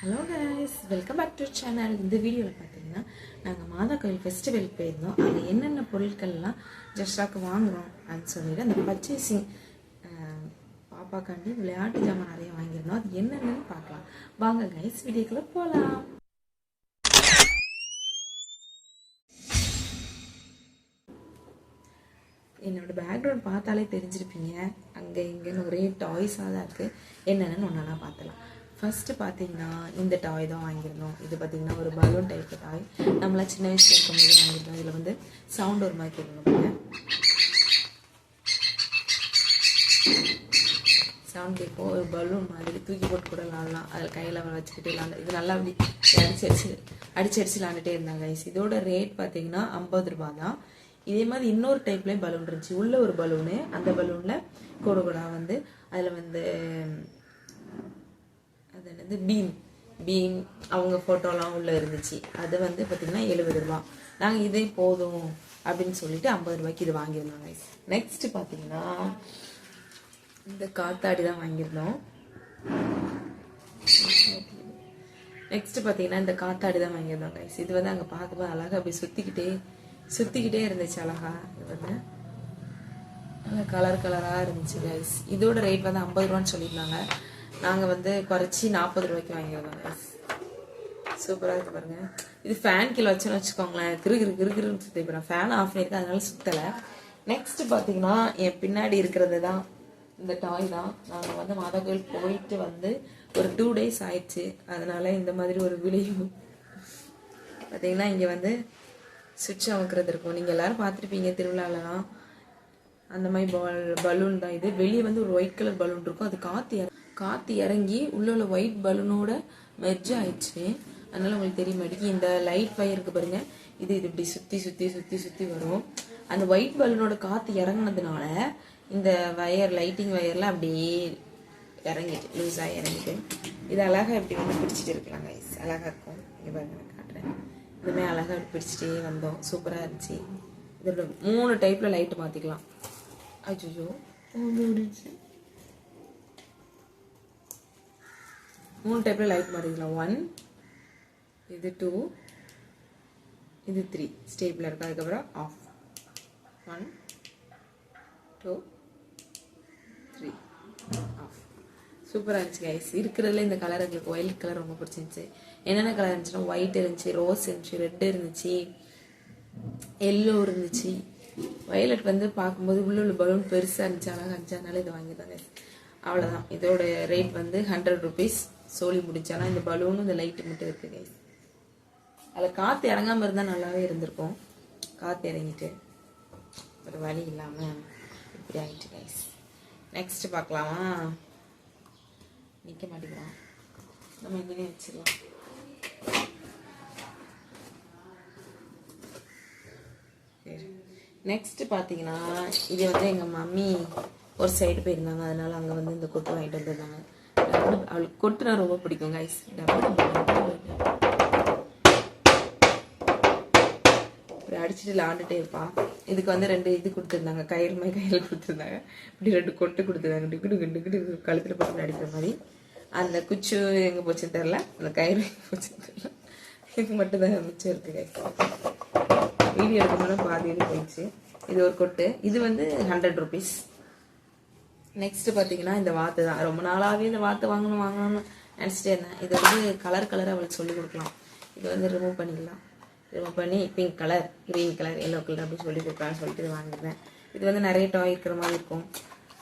Hello guys, welcome back to channel. இந்த வீடியோவில் பார்த்தீங்கன்னா நாங்கள் மாதா கோயில் ஃபெஸ்டிவல் போயிருந்தோம். அங்கே என்னென்ன பொருட்கள்லாம் ஜஸ்டாக்கு வாங்குகிறோம் அப்படின்னு சொல்லிட்டு அந்த பர்ச்சேசிங் பாப்பாக்காண்டி விளையாட்டு ஜாமான் நிறைய வாங்கியிருந்தோம். அது என்னென்னு பார்க்கலாம் வாங்க கைஸ், வீடியோக்குள்ளே போகலாம். என்னோட பேக்ரவுண்ட் பார்த்தாலே தெரிஞ்சிருப்பீங்க. அங்கே இங்கேன்னு ஒரே டாய்ஸாக தான் இருக்குது. என்னென்னு ஒன்றா பார்த்துலாம். ஃபஸ்ட்டு பார்த்தீங்கன்னா இந்த டாய் தான் வாங்கியிருந்தோம். இது பார்த்தீங்கன்னா ஒரு பலூன் டைப் டாய். நம்மளாம் சின்ன வயசில் இருக்கும்போது வாங்கியிருந்தோம். இதில் வந்து சவுண்ட் ஒரு மாதிரி கேட்கணும். சவுண்ட் கேட்கும். ஒரு பலூன் மாதிரி தூக்கி போட்டு கூட விளாட்லாம். அதில் கையில் வச்சுக்கிட்டு விளாண்டு இது நல்லா அப்படி அடிச்சு விளாண்டுட்டே இருந்தாங்க கைஸ். இதோட ரேட் பார்த்தீங்கன்னா 50 ரூபா தான். இதே மாதிரி இன்னொரு டைப்லேயும் பலூன் இருந்துச்சு. உள்ள ஒரு பலூனு, அந்த பலூனில் கூட வந்து அதில் வந்து அது என்னது பீம் அவங்க ஃபோட்டோலாம் உள்ளே இருந்துச்சு. அது வந்து பார்த்திங்கன்னா 70 ரூபா. நாங்கள் இதே போதும் அப்படின்னு சொல்லிட்டு 50 ரூபாய்க்கு இது வாங்கியிருந்தோம் கைஸ். நெக்ஸ்ட்டு பார்த்தீங்கன்னா இந்த காத்தாடி தான் வாங்கியிருந்தோம். நெக்ஸ்ட்டு பார்த்தீங்கன்னா இந்த காத்தாடி தான் வாங்கியிருந்தோம் கைஸ். இது வந்து அங்கே பார்க்கும்போது அழகாக அப்படி சுற்றிக்கிட்டே இருந்துச்சு. அழகா இது வந்து நல்லா கலராக இருந்துச்சு கைஸ். இதோட ரேட் வந்து 50 ரூபான்னு சொல்லியிருந்தாங்க. நாங்கள் வந்து குறைச்சி 40 ரூபாய்க்கு வாங்கியிருந்தோம் கைஸ். சூப்பராக இருக்குது பாருங்க. இது ஃபேன் கீழே வச்சுன்னு வச்சுக்கோங்களேன், கிருகிருன்னு சுற்றி போகிறேன். ஃபேன் ஆஃப் பண்ணியிருக்கேன், அதனால சுற்றலை. நெக்ஸ்ட் பார்த்தீங்கன்னா என் பின்னாடி இருக்கிறது தான் இந்த டாய் தான். நாங்கள் வந்து மாதா கோயில் போயிட்டு வந்து ஒரு 2 days ஆயிடுச்சு. அதனால இந்த மாதிரி ஒரு விளைவு பார்த்தீங்கன்னா இங்கே வந்து சுவிட்ச் அமுக்கிறது இருக்கும். நீங்கள் எல்லாரும் பார்த்துருப்பீங்க திருவிழாலலாம். அந்த மாதிரி பலூன் தான் இது. வெளியே வந்து ஒரு ஒயிட் கலர் பலூன் இருக்கும். அது காற்று இறங்கி உள்ள ஒயிட் பலூனோட மெர்ஜ் ஆயிடுச்சு. அதனால உங்களுக்கு தெரிய மாட்டேங்கி. இந்த லைட் வயர் இருக்கு பாருங்க, இது இப்படி சுற்றி வரும். அந்த ஒயிட் பலூனோட காற்று இறங்கினதுனால இந்த லைட்டிங் வயர்லாம் அப்படியே இறங்கிட்டு லூஸாக இறங்கிட்டு இது அழகாக இப்படி வந்து பிடிச்சிட்டு இருக்கலாம் கைஸ். அழகாக இருக்கும். இங்கே பாருங்க காட்டுறேன். இதுமாதிரி அழகாக இப்படி பிடிச்சிட்டே வந்தோம். சூப்பராக இருந்துச்சு. இதோட 3 டைப்பில் லைட்டு மாற்றிக்கலாம். அச்சோ முடிச்சு 3 டைப்பில் லைட் மாற்றிக்கலாம். 1, இது 2, இது 3 ஸ்டேப்பில் இருக்கும். அதுக்கப்புறம் ஆஃப். 1, 2, 3 ஆஃப். சூப்பராக இருந்துச்சு கைஸ். இருக்கிறதுல இந்த கலர் எங்களுக்கு ஒயிட் கலர் ரொம்ப பிடிச்சிருந்துச்சு. என்னென்ன கலர் இருந்துச்சுன்னா ஒயிட் இருந்துச்சு, ரோஸ் இருந்துச்சு, ரெட் இருந்துச்சு, எல்லோ இருந்துச்சு. வயலட் வந்து பார்க்கும்போது உள்ள பலூன் பெருசாக இருந்துச்சு, அழகாக இருந்துச்சு. அதனால இதை வாங்கியிருந்தாங்க. அவ்வளோதான். இதோட ரேட் வந்து 100 ருபீஸ். சோலி முடிச்சு. ஆனால் இந்த பலூனும் இந்த லைட்டு மட்டும் இருக்குது கைஸ். அதில் காற்று இறங்காமல் இருந்தால் நல்லாவே இருந்திருக்கும். காற்று இறங்கிட்டு ஒரு வழி இல்லாமல் இப்படி ஆகிட்டு கைஸ். நெக்ஸ்ட்டு பார்க்கலாமா? நிற்க மாட்டேங்கிறான். நம்ம இங்கே வச்சிடலாம். நெக்ஸ்ட் பார்த்தீங்கன்னா இது வந்து எங்கள் மம்மி ஒரு சைடு போயிருந்தாங்க. அதனால அங்கே வந்து இந்த கொட்டு வாங்கிட்டு வந்துருந்தாங்க. அவளுக்கு கொட்டுனா ரொம்ப பிடிக்கும் கைஸ். இப்படி அடிச்சுட்டு விளாண்டுட்டே இருப்பா. இதுக்கு வந்து 2 இது கொடுத்துருந்தாங்க, கயிறு கொடுத்துருந்தாங்க. இப்படி 2 கொட்டு கொடுத்துருந்தாங்க. டிக்கிட்டு கழுத்தில் போட்டு அடிக்கிற மாதிரி. அந்த குச்சு எங்கே போச்சுன்னு தெரில, அந்த கயிறு எங்கே போச்சுன்னு தெரில. இது மட்டும்தான் மிச்சம் இருக்கு கைஸ். வீடியோ எடுக்கணும்னா பாதி இது போயிடுச்சு. இது ஒரு கொட்டு. இது வந்து 100 ருபீஸ். நெக்ஸ்ட் பார்த்தீங்கன்னா இந்த வாத்து தான். ரொம்ப நாளாகவே இந்த வாத்து வாங்கணும்னு நினச்சிட்டே இருந்தேன். இது வந்து கலர் அவளுக்கு சொல்லிக் கொடுக்கலாம். இது வந்து ரிமூவ் பண்ணிக்கலாம். ரிமூவ் பண்ணி pink colour, green colour, yellow colour அப்படின்னு சொல்லி கொடுக்கலான்னு சொல்லிட்டு இது வாங்கியிருந்தேன். இது வந்து நிறைய டாய் இருக்கிற மாதிரி இருக்கும்.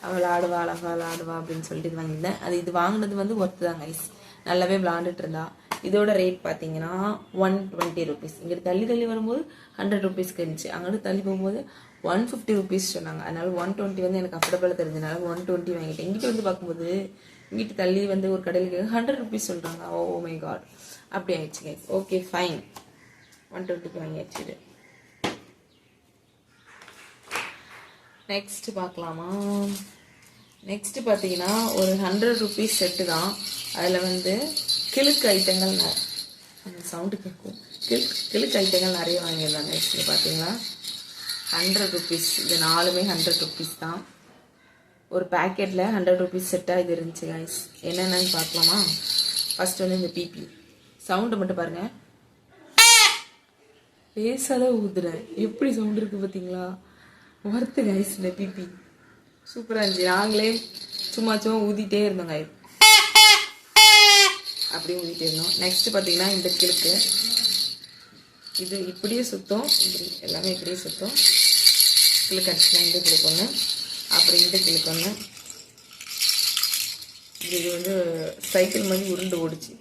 அவள் ஆடுவா, அழகா ஆடுவா அப்படின்னு சொல்லிட்டு இது வாங்கியிருந்தேன். இது வாங்கினது வந்து ஒர்த்து தான் கைஸ். நல்லாவே விளாண்டுட்டு இருந்தா. இதோட ரேட் பார்த்தீங்கன்னா 120 ருபீஸ். இங்கிட்ட தள்ளி வரும்போது 100 ருபீஸ்க்கு இருந்துச்சு. அங்கிட்டு தள்ளி போகும்போது 150 ருபீஸ் சொன்னாங்க. அதனால 120 வந்து எனக்கு அஃபோர்டபுளாக தெரிஞ்சதுனால 120 வாங்கிட்டேன். இங்கிட்ட வந்து பார்க்கும்போது இங்கிட்ட தள்ளி வந்து ஒரு கடையில் 100 ருபீஸ் சொல்கிறாங்க. ஓ மை காட், அப்படி ஆயிடுச்சு கைஸ். ஓகே ஃபைன், 120க்கு வாங்கியாச்சு. இது நெக்ஸ்ட் பார்க்கலாமா? நெக்ஸ்ட் பார்த்தீங்கன்னா ஒரு 100 ருபீஸ் செட்டு தான். அதில் வந்து கிழுக்கு ஐட்டங்கள் அந்த சவுண்டு கேட்கும். கிழுக்கு ஐட்டங்கள் நிறைய வாங்கியிருந்தாங்க. இது பார்த்தீங்களா 100 ருபீஸ். இது 4மே 100 ருபீஸ் தான். ஒரு பேக்கெட்டில் 100 ருபீஸ் செட்டாக இது இருந்துச்சு கைஸ். என்னென்னு பார்க்கலாமா? ஃபர்ஸ்ட் வந்து இந்த பிபி சவுண்டை மட்டும் பாருங்க. லேசால ஊதுறேன், எப்படி சவுண்ட் இருக்கு பார்த்தீங்களா? Worth guys. இந்த பிபி சூப்பராக இருந்துச்சு. நாங்களே சும்மா சும்மா ஊதிட்டே இருந்தோம் கைஸ், அப்படியே ஊதிட்டே இருந்தோம். நெக்ஸ்ட் பார்த்தீங்கன்னா இந்த கிழக்கு, இது இப்படியே சுத்தம், இப்படி எல்லாமே இப்படியே சுத்தம். கிழக்கு அடிச்சுனா இந்த கிழக்கு ஒன்று, அப்புறம் இந்த கிழக்கு ஒன்று. இது வந்து சைக்கிள் மாதிரி உருண்டு ஓடிச்சு.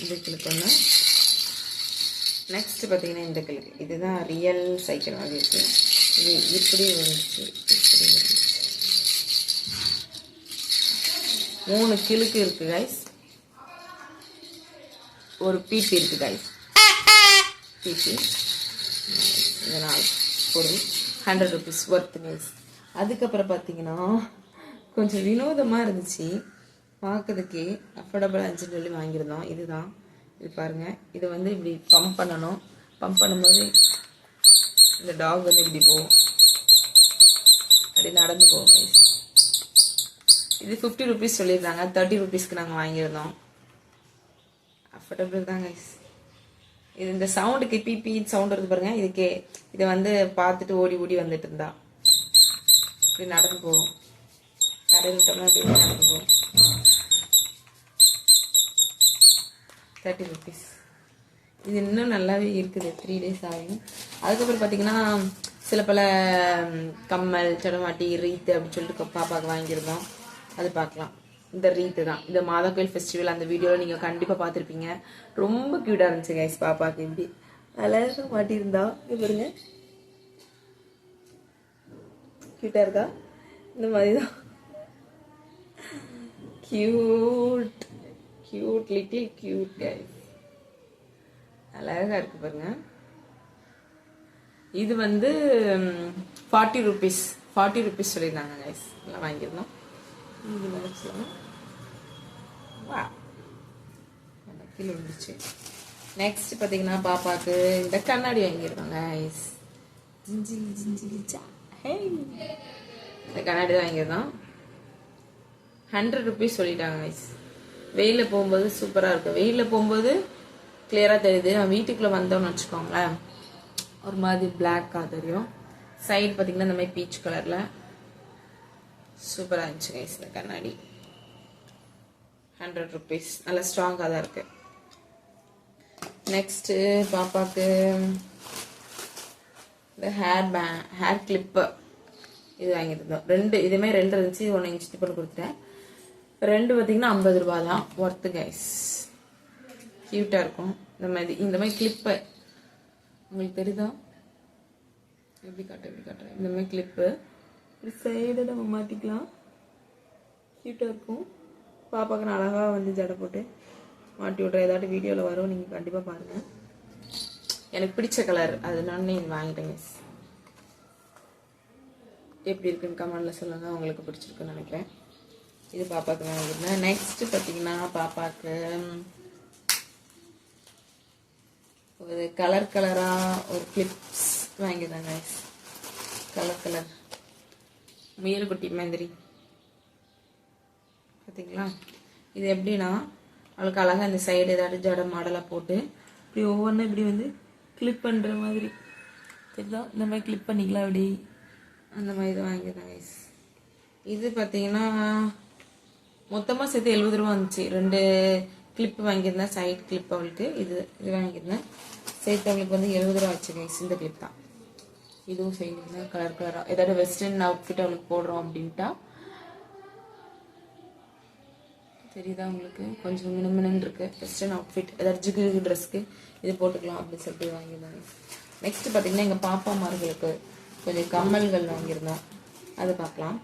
இந்த கிழக்கு ஒன்று. நெக்ஸ்ட் பார்த்தீங்கன்னா இந்த கிழக்கு, இதுதான் ரியல் சைக்கிள் மாதிரி இருக்கு. இது இப்படி வந்துச்சு, இப்படி வந்துச்சு. 3 கிழக்கு இருக்கு கைஸ். ஒரு பிபி இருக்கு கைஸ். பிபி இதனால் பொருள் 100 rupees ஒர்த் கைஸ். அதுக்கப்புறம் பார்த்தீங்கன்னா கொஞ்சம் வினோதமாக இருந்துச்சு பார்க்கறதுக்கே. அஃபோர்டபுளாக இருந்துச்சுன்னு சொல்லி வாங்கியிருந்தோம். இதுதான், இது பாருங்க. இது வந்து இப்படி பம்ப் பண்ணணும். பம்ப் பண்ணும்போது இந்த டாக் வந்து இப்படி போகும், அப்படி நடந்து போகும் கைஸ். இது 50 rupees சொல்லியிருந்தாங்க, 30 rupeesக்கு நாங்கள் வாங்கியிருந்தோம். அஃபோர்டபுள் தான் கைஸ். இது இந்த சவுண்டுக்கு பிபி சவுண்ட் இருக்கு பாருங்க, இதுக்கே இதை வந்து பார்த்துட்டு ஓடி ஓடி வந்துட்டு இருந்தா இப்படி நடந்து போகும். கடையில் விட்டோம்னா இப்படி நடந்து போகும். 30 rupees. இது இன்னும் நல்லாவே இருக்குது, 3 days ஆகும். அதுக்கப்புறம் பார்த்தீங்கன்னா சில பல கம்மல், சடமாட்டி, ரீத்து அப்படின்னு சொல்லிட்டு பாப்பாவுக்கு வாங்கியிருந்தோம். அது பார்க்கலாம். இந்த ரீத்து தான், இந்த மாதாக்கோயில் ஃபெஸ்டிவல் அந்த வீடியோவில் நீங்கள் கண்டிப்பாக பார்த்துருப்பீங்க. ரொம்ப க்யூட்டாக இருந்துச்சு கைஸ். பாப்பாவுக்கு இப்படி அழகாக மாட்டியிருந்தா, இது பாருங்க, க்யூட்டாக இருக்கா? இந்த மாதிரி தான் cute cute little cute guys. அழகா இருக்கு பாருங்க. இது வந்து 40 rupees சொல்லியிருந்தாங்க கைஸ். எல்லாம் வாங்கியிருந்தோம். கீழே விழுந்துச்சு. நெக்ஸ்ட் பார்த்தீங்கன்னா பாப்பாவுக்கு இந்த கண்ணாடி வாங்கியிருந்தோம் கைஸ். இந்த கண்ணாடி தான் வாங்கியிருந்தோம். 100 rupees சொல்லிட்டாங்க கைஸ். வெயிலில் போகும்போது சூப்பராக இருக்கும். வெயிலில் போகும்போது கிளியராக தெரியுது. வீட்டுக்குள்ளே வந்தோம்னு வச்சுக்கோங்களேன், ஒரு மாதிரி பிளாக்காக தெரியும். சைடு பார்த்தீங்கன்னா இந்த மாதிரி பீச் கலரில் சூப்பராக இருந்துச்சு கைஸ். இந்த கண்ணாடி 100 rupees, நல்லா ஸ்ட்ராங்காக தான் இருக்கு. நெக்ஸ்ட்டு பாப்பாவுக்கு இந்த ஹேர் கிளிப்பு இது வாங்கியிருந்தோம். 2 இதுமாதிரி 2 இருந்துச்சு. 1 இன்ச் பண்ணி கொடுத்துட்டேன். 2 பார்த்தீங்கன்னா 50 ரூபாய் தான் ஒர்த்து கைஸ். க்யூட்டாக இருக்கும். இந்த மாதிரி கிளிப்பு உங்களுக்கு தெரியுதா? எப்படி காட்டுறேன். இந்த மாதிரி கிளிப்பு ஒரு சைடு நம்ம மாட்டிக்கலாம். க்யூட்டாக இருக்கும். பாப்பாவுக்கு நான் அழகாக வந்து ஜடை போட்டு மாட்டி விட்றேன். ஏதாட்டு வீடியோவில் வரும், நீங்கள் கண்டிப்பாக பாருங்கள். எனக்கு பிடிச்ச கலர், அதனால இது வாங்கிட்டேன் கைஸ். எப்படி இருக்குன்னு கமெண்டில் சொல்லுங்கள், உங்களுக்கு பிடிச்சிருக்குன்னு நினைக்கிறேன். இது பாப்பாவுக்கு வாங்கியிருந்தேன். நெக்ஸ்ட் பார்த்தீங்கன்னா பாப்பாவுக்கு ஒரு கலராக ஒரு கிளிப்ஸ் வாங்கியிருந்தேன் கைஸ். கலர் முயல் குட்டி மாதிரி பார்த்தீங்களா? இது எப்படின்னா அவளுக்கு அழகாக இந்த சைடு ஏதாவது ஜட மாடலாக போட்டு இப்படி ஒவ்வொன்றும் இப்படி வந்து கிளிப் பண்ணுற மாதிரி தெரியுதா? இந்த மாதிரி கிளிப் பண்ணிக்கலாம் அப்படி, அந்த மாதிரி தான் வாங்கியிருந்தேன் கைஸ். இது பார்த்தீங்கன்னா மொத்தமாக சேர்த்து 70 ரூபா வந்துச்சு. 2 கிளிப்பு வாங்கியிருந்தேன், சைடு கிளிப் அவளுக்கு. இது வாங்கியிருந்தேன் சேர்த்து அவளுக்கு வந்து 70 ரூபா ஆச்சு கைஸ். இந்த கிளிப் தான். இதுவும் செய்யணும் கலராக ஏதாவது வெஸ்டர்ன் அவுட்ஃபிட் அவளுக்கு போடுறோம் அப்படின்ட்டா தெரியுதா உங்களுக்கு? கொஞ்சம் மினுமினு இருக்கு. வெஸ்டர்ன் அவுட்ஃபிட் ஏதாவது ஜிகு ட்ரெஸ்க்கு இது போட்டுக்கலாம் அப்படின்னு சொல்லிட்டு வாங்கியிருந்தாங்க. நெக்ஸ்ட் பார்த்தீங்கன்னா எங்கள் பாப்பாமார்களுக்கு கொஞ்சம் கம்மல்கள் வாங்கியிருந்தோம். அது பார்க்கலாம்.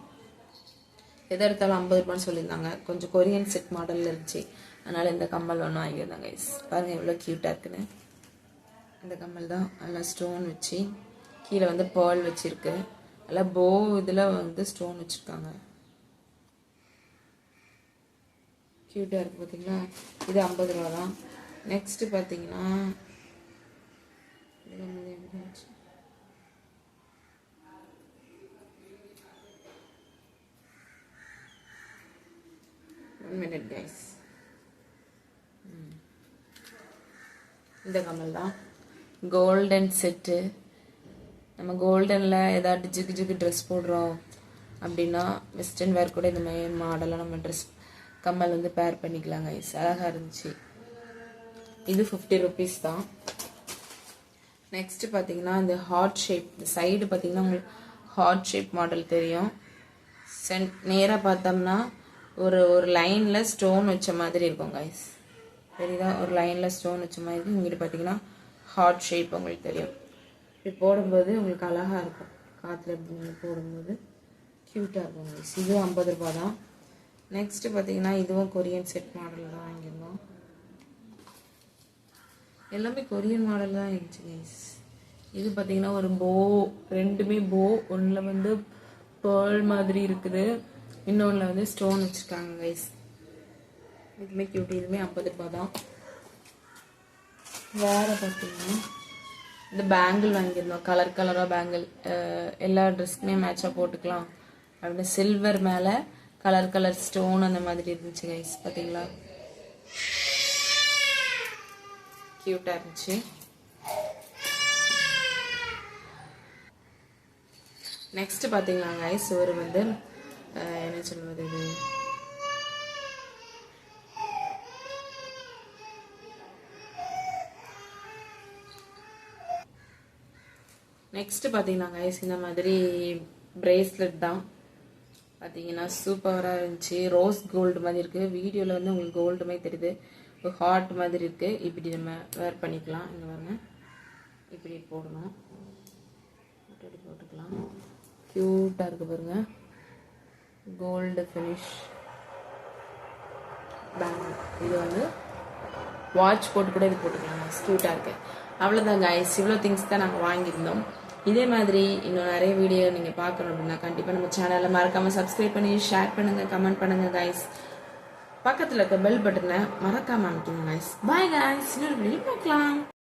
எதை எடுத்தாலும் 50 ரூபான்னு சொல்லியிருந்தாங்க. கொஞ்சம் கொரியன் செட் மாடலில் இருந்துச்சு, அதனால் இந்த கம்மல் ஒன்று வாங்கியிருந்தாங்க கைஸ். பாருங்கள் எவ்வளோ க்யூட்டாக இருக்குன்னு. இந்த கம்மல் தான் நல்லா ஸ்டோன் வச்சு, கீழே வந்து பேர்ல் வச்சுருக்கு. நல்லா போ இதில் வந்து ஸ்டோன் வச்சுருக்காங்க. க்யூட்டாக இருக்குது பார்த்தீங்களா? இது 50 ரூபா தான். நெக்ஸ்ட்டு பார்த்தீங்கன்னா 1 minute guys. இந்த கம்மல் தான் கோல்டன் செட்டு. நம்ம கோல்டனில் ஏதாவது ஜிக்கு ஜிக்கு ட்ரெஸ் போடுறோம் அப்படின்னா வெஸ்டர்ன் வேர் கூட இந்த மாதிரி மாடலாக நம்ம ட்ரெஸ் கம்மல் வந்து பேர் பண்ணிக்கலாம் கைஸ். அழகாக இருந்துச்சு. இது 50 rupees தான். நெக்ஸ்ட் பார்த்தீங்கன்னா இந்த ஹார்ட் ஷேப், இந்த சைடு பார்த்தீங்கன்னா உங்களுக்கு ஹார்ட் ஷேப் மாடல் தெரியும். நேராக பார்த்தோம்னா ஒரு லைனில் ஸ்டோன் வச்ச மாதிரி இருக்கும் கைஸ். தெரியுதா? ஒரு லைனில் ஸ்டோன் வச்ச மாதிரி இருக்கும். இங்கிட்டு பார்த்தீங்கன்னா ஹார்ட் ஷேப் உங்களுக்கு தெரியும். இப்படி போடும்போது உங்களுக்கு அழகாக இருக்கும். காற்றுல இப்படி போடும்போது க்யூட்டாக இருக்கும் கைஸ். இதுவும் 50 ரூபா தான். நெக்ஸ்ட்டு பார்த்தீங்கன்னா இதுவும் கொரியன் செட் மாடல் தான் வாங்கியிருந்தோம். எல்லாமே கொரியன் மாடல் தான் இருந்துச்சு கைஸ். இது பார்த்தீங்கன்னா ஒரு போ, ரெண்டுமே போ. ஒன்றில் வந்து பேர்ல் மாதிரி இருக்குது, இன்னொன்றில் வந்து ஸ்டோன் வச்சுருக்காங்க கைஸ். இதுவுமே க்யூட். இதுவுமே 50 ரூபா தான். வேறு பார்த்தீங்கன்னா இந்த பேங்கிள் வாங்கியிருந்தோம். கலர் கலராக பேங்கிள், எல்லா ட்ரெஸ்க்குமே மேட்சாக போட்டுக்கலாம் அப்படின்னு. சில்வர் மேலே கலர் கலர் ஸ்டோன் அந்த மாதிரி இருந்துச்சு கைஸ். பார்த்தீங்களா? க்யூட்டாக இருந்துச்சு. நெக்ஸ்ட் பார்த்தீங்களா கைஸ், ஒரு வந்து என்ன சொல்வது, இது நெக்ஸ்ட் பார்த்தீங்கன்னா கைஸ் இந்த மாதிரி பிரேஸ்லெட் தான். பார்த்தீங்கன்னா சூப்பராக இருந்துச்சு. ரோஸ் கோல்டு மாதிரி இருக்குது. வீடியோவில் வந்து உங்களுக்கு கோல்டு மாதிரி தெரியுது. ஒரு ஹார்ட் மாதிரி இருக்குது. இப்படி நம்ம வேர் பண்ணிக்கலாம். இங்கே வாங்க, இப்படி போடணும், இப்படி போட்டுக்கலாம். க்யூட்டாக இருக்குது பாருங்க. Gold finish bangle. இது வந்து வாட்ச் போட்டு கூட இது போட்டுக்கலாம். க்யூட்டாக இருக்குது. அவ்வளோதான் கைஸ். இவ்வளோ திங்ஸ் தான் நாங்கள் வாங்கியிருந்தோம். இதே மாதிரி இன்னும் நிறைய வீடியோ நீங்கள் பார்க்கணும் அப்படின்னா கண்டிப்பாக நம்ம சேனலை மறக்காமல் சப்ஸ்கிரைப் பண்ணி ஷேர் பண்ணுங்கள், கமெண்ட் பண்ணுங்கள் கைஸ். பக்கத்தில் இருக்க பெல் பட்டனை மறக்காமல் அமைக்கணும் கைஸ். Bye guys. இன்னொரு வீடியோ பார்க்கலாம்.